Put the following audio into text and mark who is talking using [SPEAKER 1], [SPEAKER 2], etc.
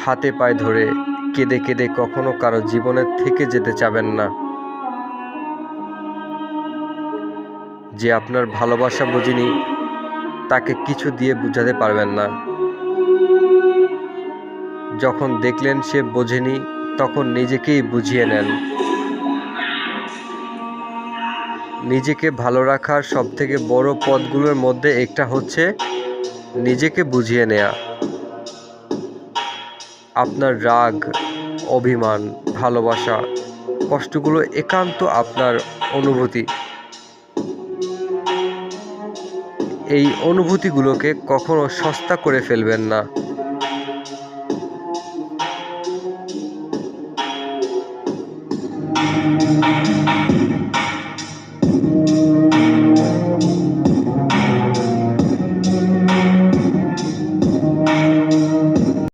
[SPEAKER 1] হাতে পায়ে ধরে কেঁদে কেঁদে কখনো কারো জীবনে থেকে যেতে চাবেন না। যে আপনার ভালোবাসা বোঝেনি তাকে কিছু দিয়ে বোঝাতে পারবেন না। যখন দেখলেন সে বোঝেনি তখন নিজেকেই বুঝিয়ে নেন। নিজেকে ভালো রাখার সবথেকে বড় পথগুলোর মধ্যে একটা হচ্ছে নিজেকে বুঝিয়ে নেয়া। আপনার রাগ, অভিমান, ভালোবাসা, কষ্টগুলো একান্ত আপনার অনুভূতি। এই অনুভূতিগুলোকে কখনো সস্তা করে ফেলবেন না।